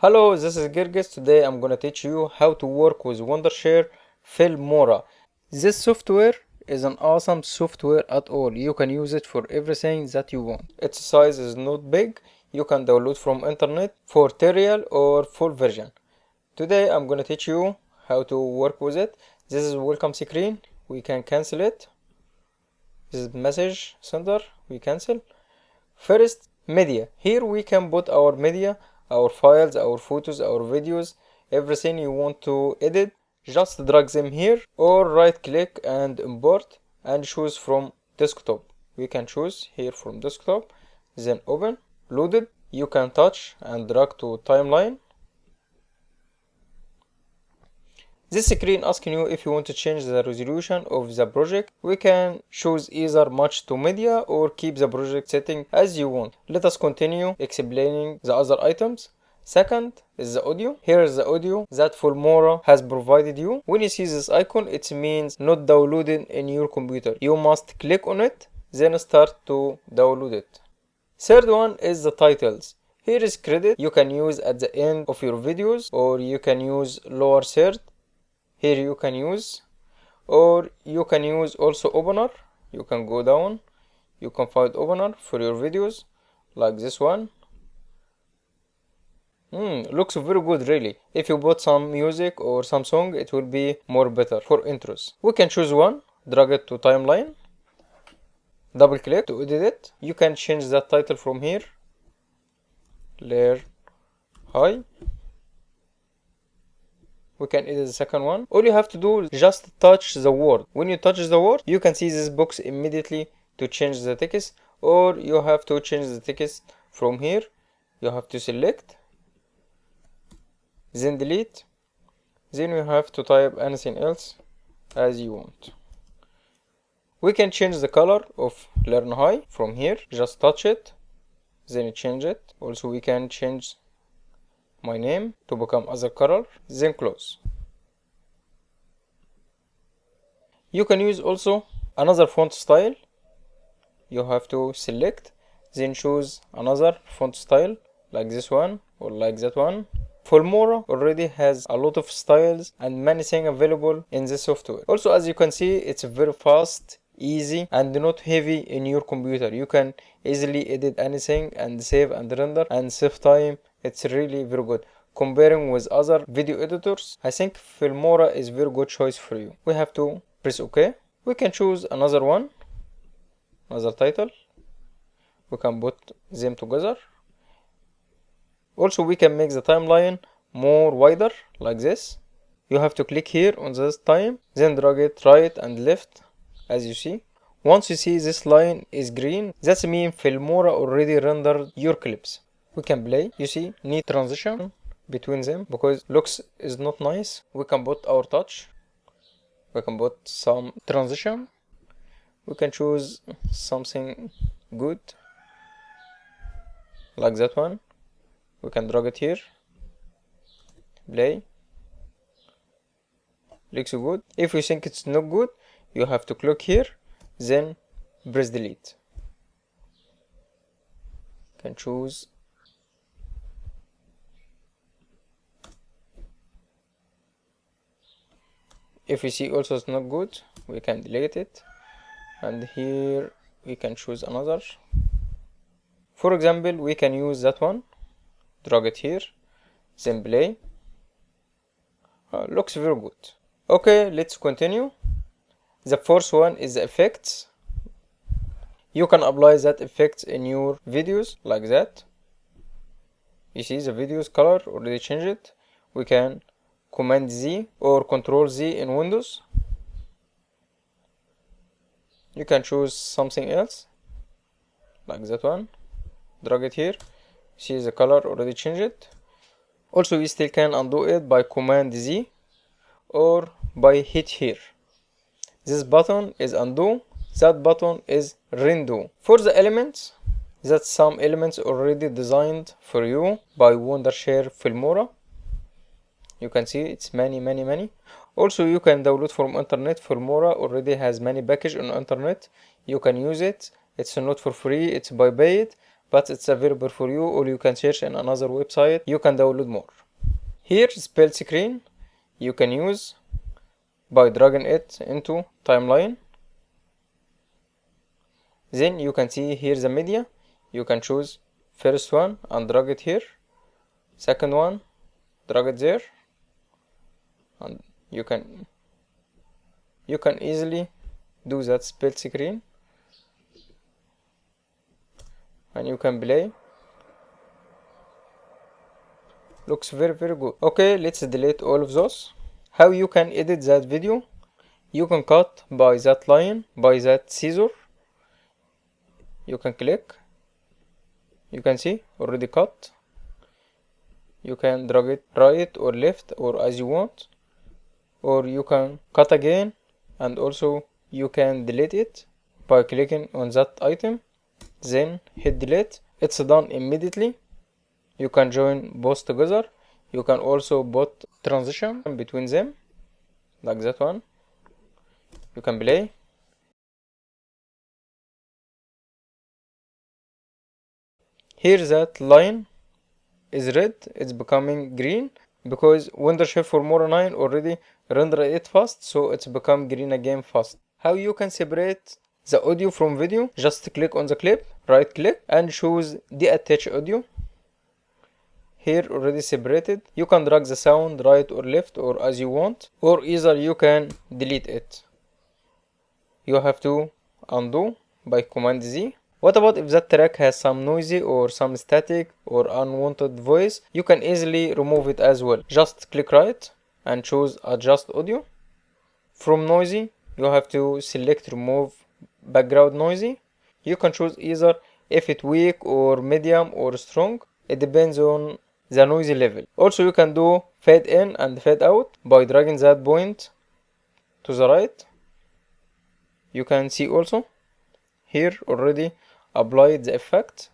Hello, this is Gerges. Today I'm gonna teach you how to work with Wondershare Filmora. This software is an awesome software at all. You can use it for everything that you want. Its size is not big. You can download from internet for trial or full version. Today I'm gonna teach you how to work with it. This is welcome screen. We can cancel it. This is message center. We cancel. First, media. Here we can put our media, our files, our photos, our videos, everything you want to edit. Just drag them here or right click and import and choose from desktop. We can choose here from desktop, then open, loaded. You can touch and drag to timeline. This screen asking you if you want to change the resolution of the project. We can choose either match to media or keep the project setting as you want. Let us continue explaining the other items. Second is the audio. Here is the audio that Filmora has provided you. When you see this icon, it means not downloaded in your computer. You must click on it, then start to download it. Third one is the titles. Here is credit you can use at the end of your videos, or you can use lower third. Here you can use, or you can use also opener. You can go down, you can find opener for your videos like this one. Looks very good really. If you put some music or some song, it will be more better for intros. We can choose one, drag it to timeline, double click to edit it. You can change that title from here. LearnHigh. We can edit the second one. All you have to do is just touch the word. When you touch the word, you can see this box immediately to change the text, or you have to change the text from here. You have to select, then delete, then you have to type anything else as you want. We can change the color of LearnHigh from here. Just touch it, then change it. Also we can change my name to become other color, then close. You can use also another font style. You have to select, then choose another font style like this one or like that one. Filmora already has a lot of styles and many things available in this software. Also, as you can see, it's very fast, easy, and not heavy in your computer. You can easily edit anything and save and render and save time. It's really very good. Comparing with other video editors, I think Filmora is very good choice for you. We have to press OK. We can choose another one, another title. We can put them together. Also, we can make the timeline more wider like this. You have to click here on this time, then drag it right and left as you see. Once you see this line is green, that means Filmora already rendered your clips. We can play. You see, need transition between them because looks is not nice. We can put our touch. We can put some transition. We can choose something good like that one. We can drag it here. Play. Looks good. If you think it's not good, you have to click here, then press delete. Can choose. If we see also it's not good, we can delete it, and here we can choose another. For example, we can use that one, drag it here, then play. Looks very good. Okay, let's continue. The first one is the effects. You can apply that effect in your videos like that. You see the video's color already changed. We can Command Z or Control Z in Windows. You can choose something else like that one. Drag it here. See the color already changed. Also, you still can undo it by Command Z or by hit here. This button is undo. That button is redo. For the elements, that's some elements already designed for you by Wondershare Filmora. You can see it's many. Also, you can download from internet. Filmora already has many packages on internet. You can use it. It's not for free, it's by paid, but it's available for you, or you can search in another website, you can download more. Here, spell screen, you can use by dragging it into timeline. Then you can see here the media, you can choose first one and drag it here, second one, drag it there, and you can easily do that split screen, and you can play. Looks very good. Okay, let's delete all of those. How you can edit that video? You can cut by that line, by that scissor. You can click, you can see already cut. You can drag it right or left or as you want, or you can cut again, and also you can delete it by clicking on that item, then hit delete. It's done immediately. You can join both together. You can also put transition between them like that one. You can play. Here that line is red, it's becoming green because Wondershare Filmora 9 already rendered it fast, so it's become green again fast. How you can separate the audio from video? Just click on the clip, right click, and choose deattach audio. Here already separated. You can drag the sound right or left or as you want, or either you can delete it. You have to undo by Command Z. What about if that track has some noisy or some static or unwanted voice? You can easily remove it as well. Just click right and choose adjust audio. From noisy, you have to select remove background noisy. You can choose either if it's weak or medium or strong. It depends on the noisy level. Also, you can do fade in and fade out by dragging that point to the right. You can see also here already applied the effect.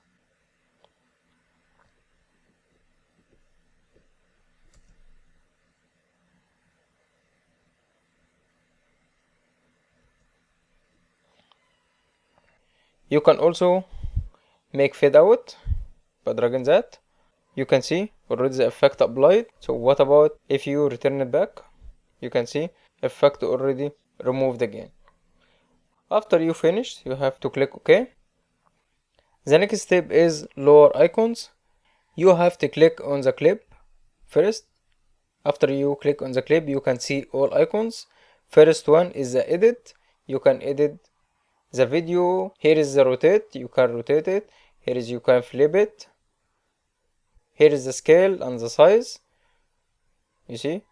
You can also make fade out by dragging that. You can see already the effect applied. So what about if you return it back? You can see effect already removed again. After you finish, you have to click OK. The next step is lower icons. You have to click on the clip first. After you click on the clip, you can see all icons. First one is the edit. You can edit the video. Here is the rotate. You can rotate it. Here is you can flip it. Here is the scale and the size. You see?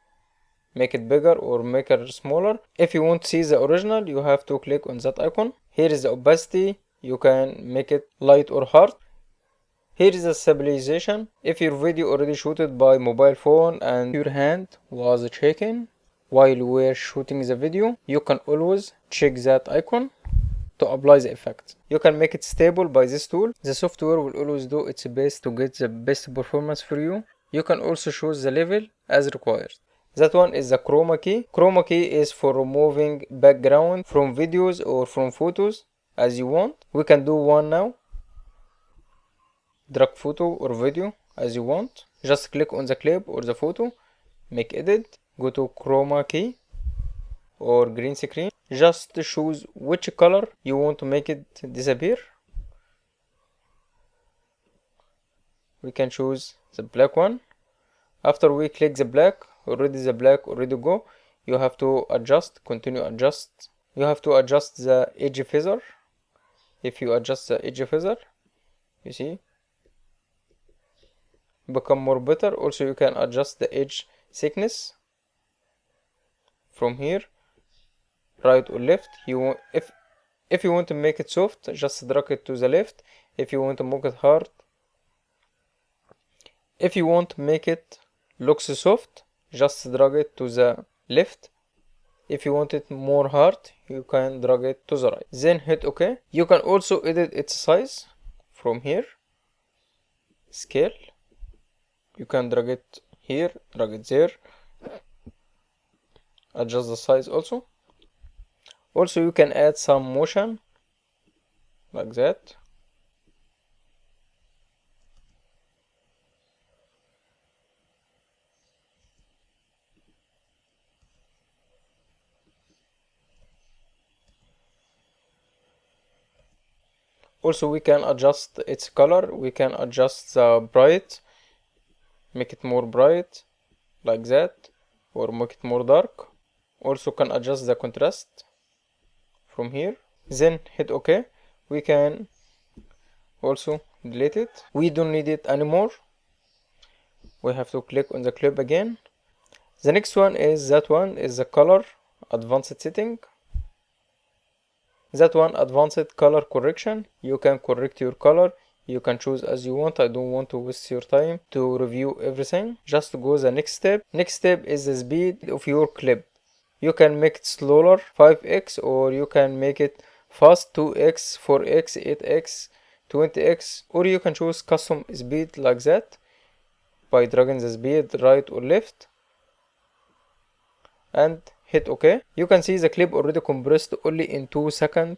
Make it bigger or make it smaller. If you want to see the original, you have to click on that icon. Here is the opacity. You can make it light or hard. Here is the stabilization. If your video already shooted by mobile phone and your hand was shaking while you were shooting the video, you can always check that icon to apply the effect. You can make it stable by this tool. The software will always do its best to get the best performance for you. You can also choose the level as required. That one is the chroma key. Chroma key is for removing background from videos or from photos as you want. We can do one now. Drag photo or video as you want. Just click on the clip or the photo. Make edit. Go to chroma key or green screen. Just choose which color you want to make it disappear. We can choose the black one. After we click the black already go. You have to adjust, continue adjust. You have to adjust the edge feather. If you adjust the edge feather, you see, become more better. Also, you can adjust the edge thickness from here, right or left. If you want to make it soft, just drag it to the left. If you want to make it hard, if you want to make it looks soft, just drag it to the left. If you want it more hard, you can drag it to the right. Then hit OK. You can also edit its size from here. Scale. You can drag it here, drag it there. Adjust the size also. Also, you can add some motion like that. Also we can adjust its color, we can adjust the bright, make it more bright like that, or make it more dark. Also can adjust the contrast from here. Then hit OK. We can also delete it. We don't need it anymore. We have to click on the clip again. The next one is that one is the color advanced setting. That one advanced color correction. You can correct your color. You can choose as you want. I don't want to waste your time to review everything. Just go the next step. Next step is the speed of your clip. You can make it slower 5x, or you can make it fast 2x, 4x, 8x, 20x, or you can choose custom speed like that by dragging the speed right or left and hit OK. You can see the clip already compressed only in 2 seconds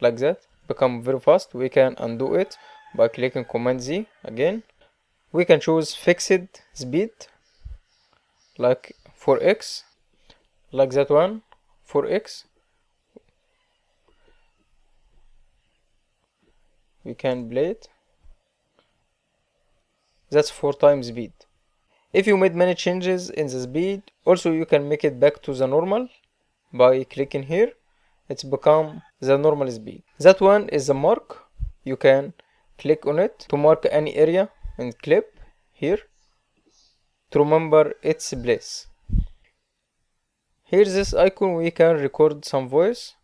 like that, become very fast. We can undo it by clicking Command Z again. We can choose fixed speed like 4x, like that one, 4x. We can play it. That's 4 times speed. If you made many changes in the speed, also you can make it back to the normal by clicking here. It's become the normal speed. That one is the mark. You can click on it to mark any area in clip here to remember its place. Here's this icon. We can record some voice.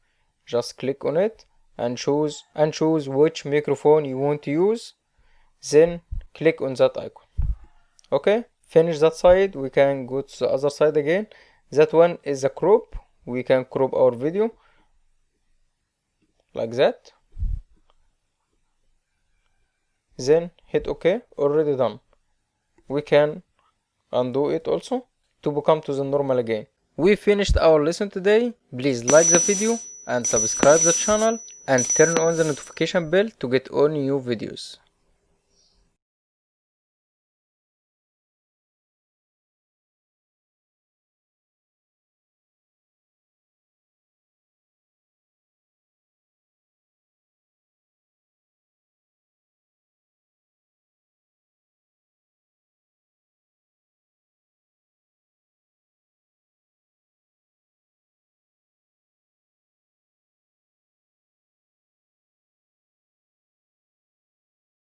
Just click on it and choose which microphone you want to use. Then click on that icon. Okay, finish that side. We can go to the other side again. That one is a crop. We can crop our video like that. Then hit OK. Already done. We can undo it also to become to the normal again. We finished our lesson today. Please like the video and subscribe the channel and turn on the notification bell to get all new videos.